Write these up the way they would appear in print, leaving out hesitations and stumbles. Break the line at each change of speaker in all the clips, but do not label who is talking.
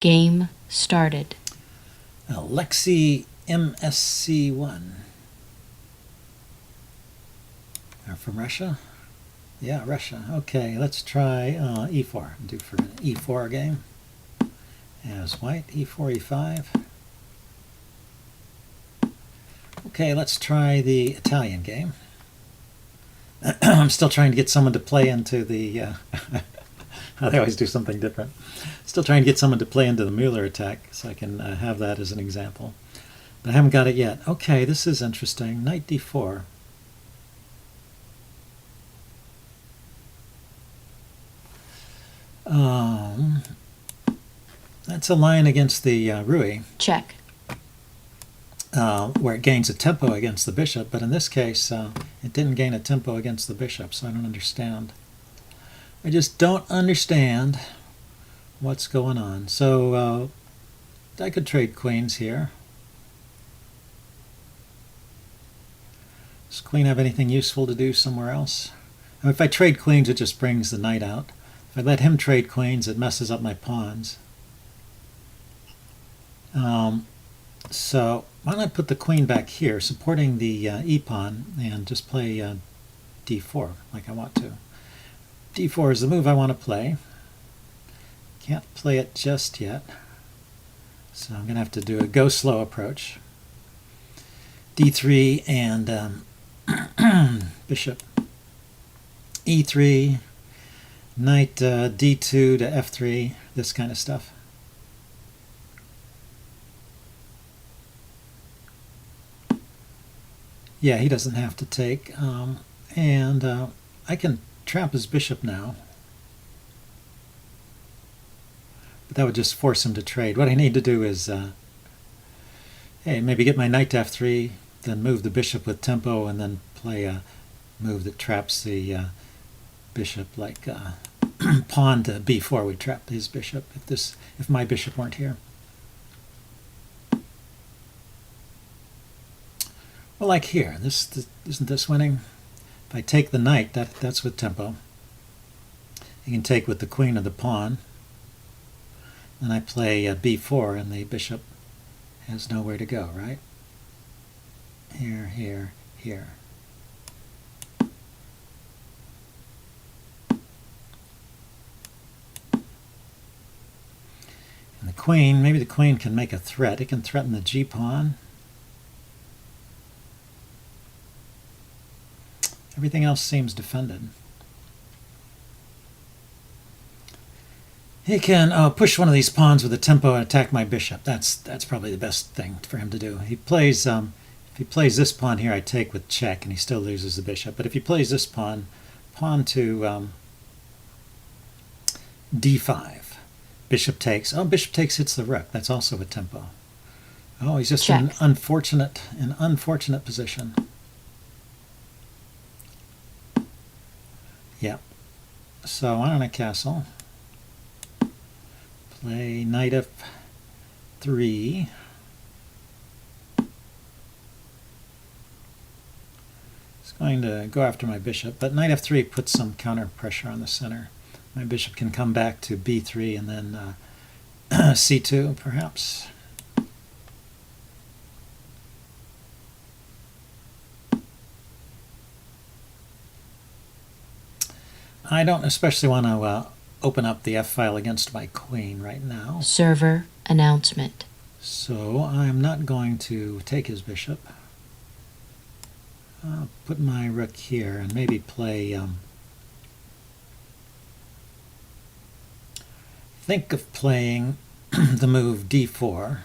Game started.
Alexei MSC1. Are from Russia? Yeah, Russia. Okay, let's try e4. Do for an e4 game. As white, e4, e5. Okay, let's try the Italian game. I'm still trying to get someone to play into the... they always do something different. Still trying to get someone to play into the Mueller attack so I can have that as an example. But I haven't got it yet. Okay, this is interesting. Knight d4. That's a line against the Rui.
Check.
Where it gains a tempo against the bishop, but in this case it didn't gain a tempo against the bishop, so I don't understand. I just don't understand what's going on. So I could trade queens here. Does queen have anything useful to do somewhere else? If I trade queens, it just brings the knight out. If I let him trade queens, it messes up my pawns. So why don't I put the queen back here, supporting the e-pawn, and just play d4 like I want to. d4 is the move I want to play. Can't play it just yet, so I'm going to have to do a go slow approach. d3 and bishop e3, knight d2 to f3, this kind of stuff. Yeah, he doesn't have to take. And I can trap his bishop now. But that would just force him to trade. What I need to do is, hey, maybe get my knight to f3, then move the bishop with tempo, and then play a move that traps the bishop, like pawn to b4 would trap his bishop if my bishop weren't here. Well, like here, isn't this winning? If I take the knight, that's with tempo. You can take with the queen or the pawn. Then I play b4, and the bishop has nowhere to go, right? Here, here, here. And the queen, maybe the queen can make a threat. It can threaten the g-pawn. Everything else seems defended. He can push one of these pawns with a tempo and attack my bishop. That's probably the best thing for him to do. He plays if he plays this pawn here, I take with check, and he still loses the bishop. But if he plays this pawn to d5, bishop takes. Oh, bishop takes hits the rook. That's also a tempo. Oh, he's just in an unfortunate position. Yeah. So why don't I castle? Play knight f3. It's going to go after my bishop, but knight f3 puts some counter pressure on the center. My bishop can come back to b3 and then c2 perhaps. I don't especially want to open up the f-file against my queen right now.
Server announcement.
So I'm not going to take his bishop. I'll put my rook here and maybe play... think of playing the move d4.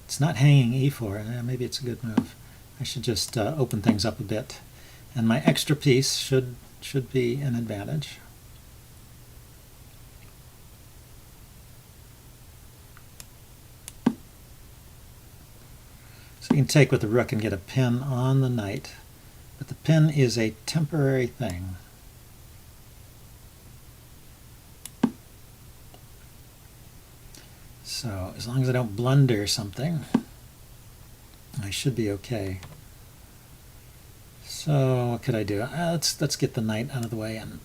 It's not hanging e4. Maybe it's a good move. I should just open things up a bit. And my extra piece should be an advantage. So you can take with the rook and get a pin on the knight, but the pin is a temporary thing. So as long as I don't blunder something, I should be okay. So what could I do? Let's get the knight out of the way and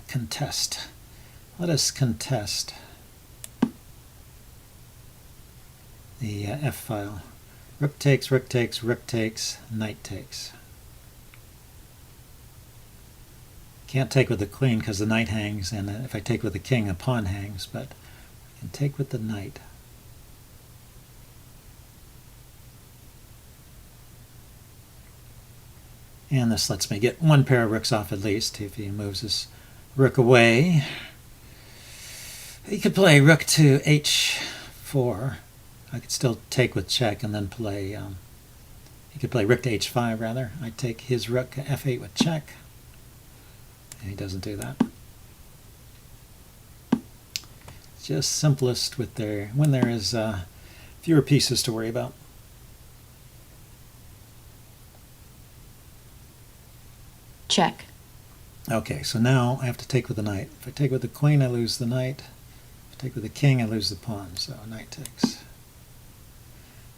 contest. Let us contest. the F file. Rook takes, rook takes, rook takes, knight takes. Can't take with the queen because the knight hangs, and if I take with the king, a pawn hangs, but I can take with the knight. And this lets me get one pair of rooks off at least. If he moves his rook away, he could play rook to h4. I could still take with check and then play, he could play rook to h5 rather. I take his rook f8 with check. And he doesn't do that. It's just simplest with when there is fewer pieces to worry about.
Check.
Okay, so now I have to take with the knight. If I take with the queen, I lose the knight. If I take with the king, I lose the pawn. So knight takes.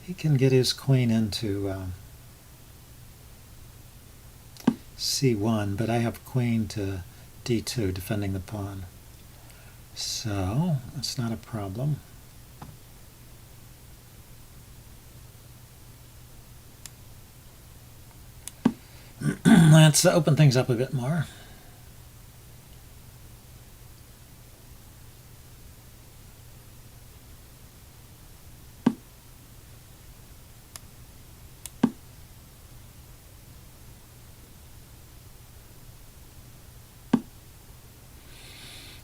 He can get his queen into c1, but I have queen to d2 defending the pawn. So that's not a problem. Let's open things up a bit more.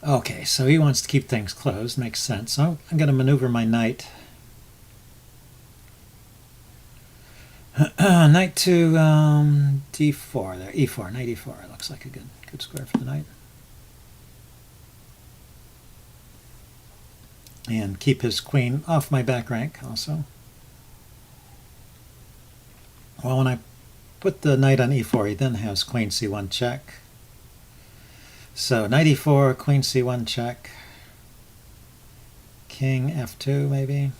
Okay, so he wants to keep things closed. Makes sense. So I'm going to maneuver my knight. Knight to d4 there. e4, knight e4. Looks like a good square for the knight. And keep his queen off my back rank also. Well, when I put the knight on e4, he then has queen c1 check. So knight e4, queen c1 check, king f2 maybe,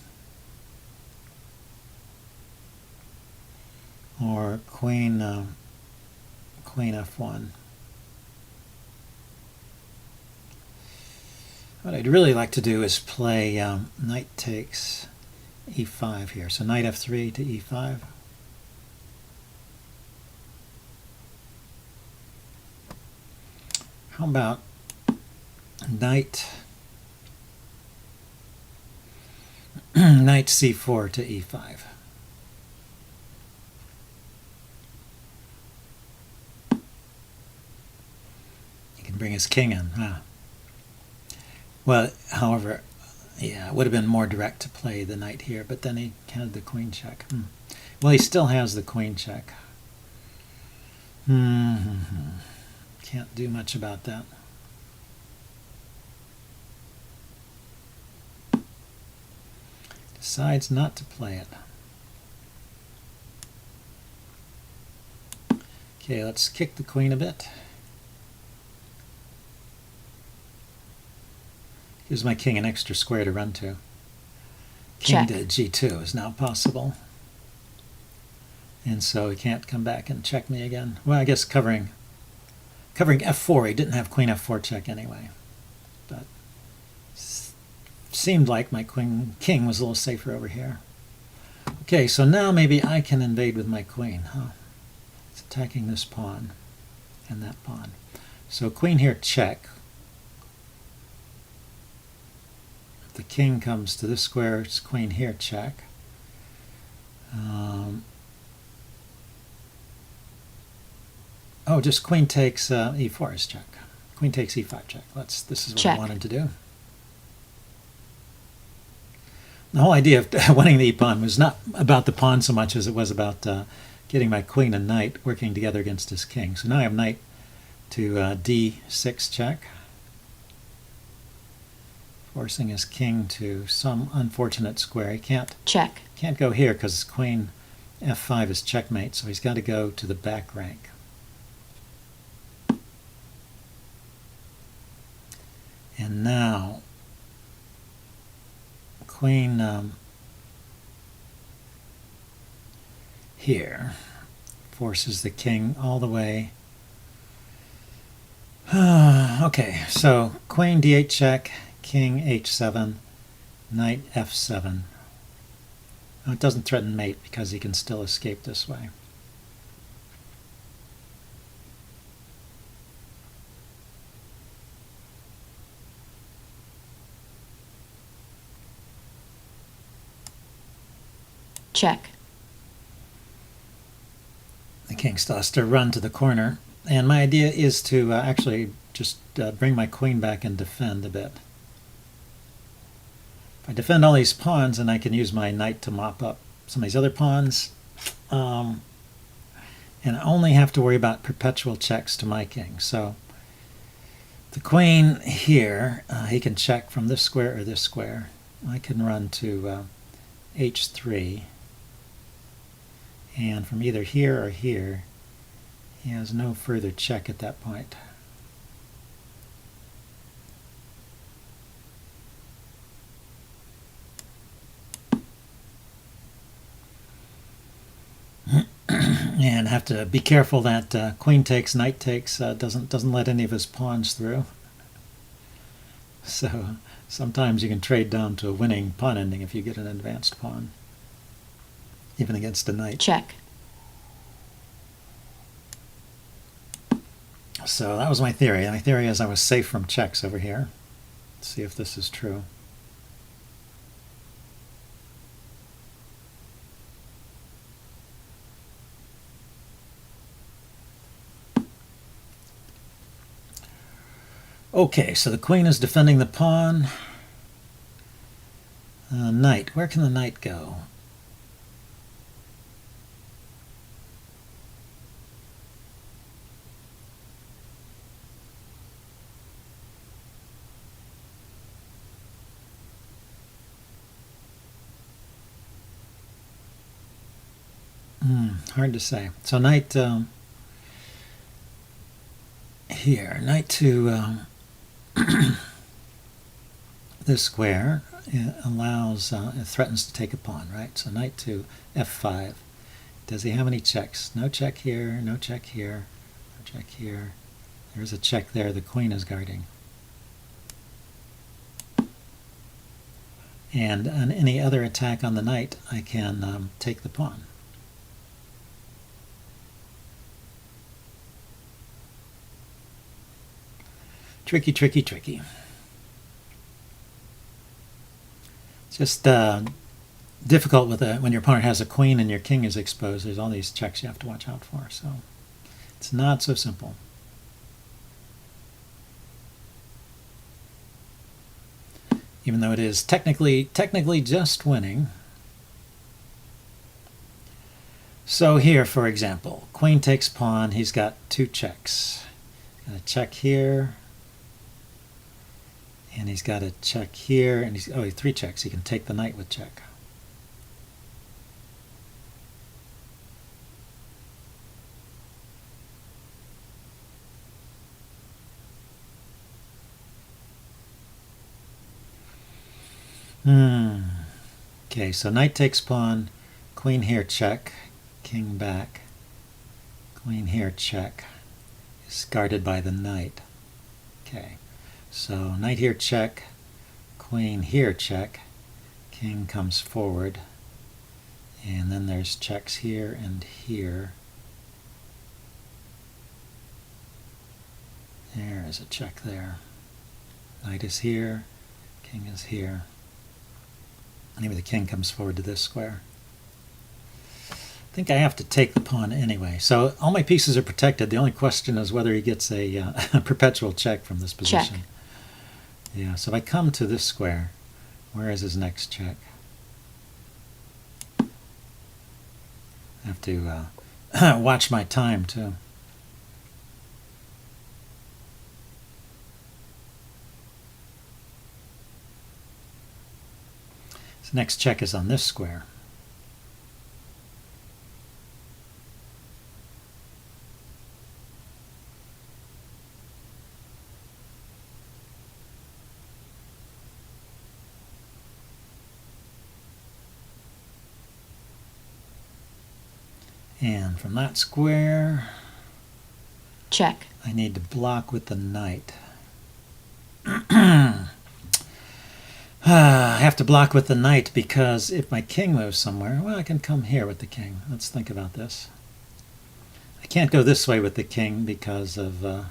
or queen f1. What I'd really like to do is play knight takes e5 here. So knight f3 to e5. How about knight c4 to e5? He can bring his king in. Well, however, yeah, it would have been more direct to play the knight here, but then he had the queen check. Well, he still has the queen check. Can't do much about that. Decides not to play it. Okay, let's kick the queen a bit. Gives my king an extra square to run to. King
Check.
to g2 is now possible. And so he can't come back and check me again. Well, I guess covering f4, he didn't have queen f4 check anyway. But seemed like my king was a little safer over here. Okay, so now maybe I can invade with my queen. It's attacking this pawn and that pawn. So queen here check. If the king comes to this square, it's queen here check. Oh, just queen takes e4 is check. Queen takes e5 check. This is what I wanted to do. The whole idea of winning the e-pawn was not about the pawn so much as it was about getting my queen and knight working together against his king. So now I have knight to d6 check, forcing his king to some unfortunate square. He can't go here because queen f5 is checkmate, so he's got to go to the back rank. And now queen here forces the king all the way. Okay, so queen d8 check, king h7, knight f7. No, it doesn't threaten mate because he can still escape this way.
Check.
The king still has to run to the corner, and my idea is to actually just bring my queen back and defend a bit. If I defend all these pawns, then I can use my knight to mop up some of these other pawns, and I only have to worry about perpetual checks to my king. So the queen here, he can check from this square or this square. I can run to h3. And from either here or here, he has no further check at that point. And have to be careful that queen takes, knight takes doesn't let any of his pawns through. So sometimes you can trade down to a winning pawn ending if you get an advanced pawn, even against a knight.
Check.
So that was my theory. My theory is I was safe from checks over here. Let's see if this is true. Okay, so the queen is defending the pawn. Knight. Where can the knight go? Hard to say. So knight here. Knight to this square allows, it threatens to take a pawn, right? So knight to f5. Does he have any checks? No check here, no check here, no check here. There's a check there the queen is guarding. And on any other attack on the knight, I can take the pawn. Tricky, tricky, tricky. It's just difficult with when your opponent has a queen and your king is exposed. There's all these checks you have to watch out for. So it's not so simple. Even though it is technically just winning. So here, for example, queen takes pawn. He's got two checks. Got a check here. And he's got a check here, and he has three checks. He can take the knight with check. Okay, so knight takes pawn, queen here check, king back, queen here check, is guarded by the knight. Okay. So knight here check, queen here check, king comes forward, and then there's checks here and here. There is a check there. Knight is here, king is here. Anyway, the king comes forward to this square. I think I have to take the pawn anyway. So all my pieces are protected. The only question is whether he gets a perpetual check from this position.
Check.
Yeah, so if I come to this square, where is his next check? I have to watch my time too. His next check is on this square. And from that square,
Check.
I need to block with the knight. I have to block with the knight because if my king moves somewhere, well, I can come here with the king. Let's think about this. I can't go this way with the king because of... oh,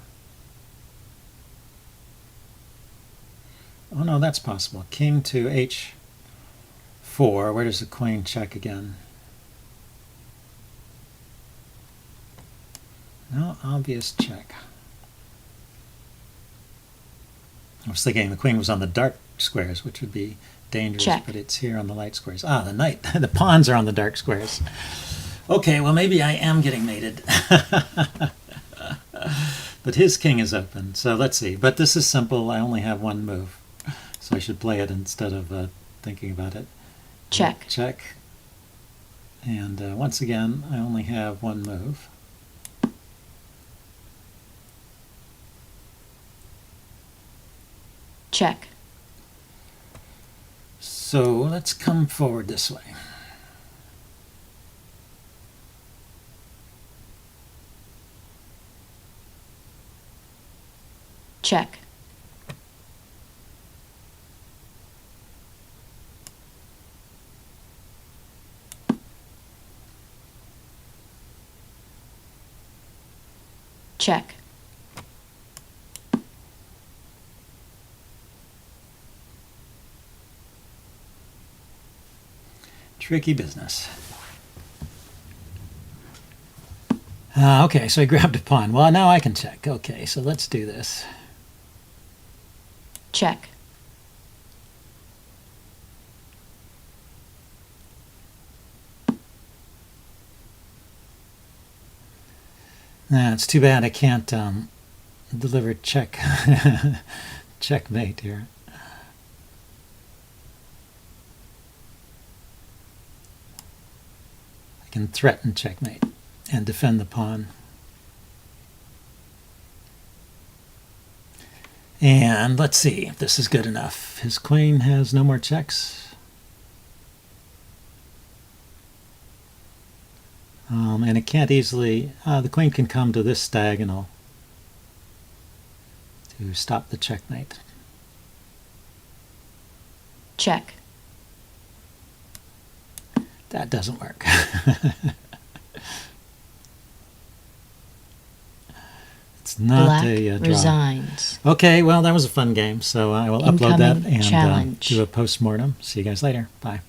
no, that's possible. King to h4. Where does the queen check again? No, obvious check. I was thinking the queen was on the dark squares, which would be dangerous,
Check.
but it's here on the light squares. Ah, the knight. The pawns are on the dark squares. Okay, well, maybe I am getting mated. But his king is open, so let's see. But this is simple. I only have one move, so I should play it instead of thinking about it.
Check.
Check. And once again, I only have one move.
Check.
So let's come forward this way.
Check. Check.
Tricky business. Okay, so I grabbed a pawn. Well, now I can check. Okay, so let's do this.
Check.
It's too bad I can't deliver checkmate here. I can threaten checkmate and defend the pawn. And let's see if this is good enough. His queen has no more checks. And it can't easily, the queen can come to this diagonal to stop the checkmate.
Check.
That doesn't work. It's not
Black
a draw.
resigns.
Okay, well, that was a fun game, so I will upload that
Incoming
and
challenge.
do a post-mortem. See you guys later. Bye.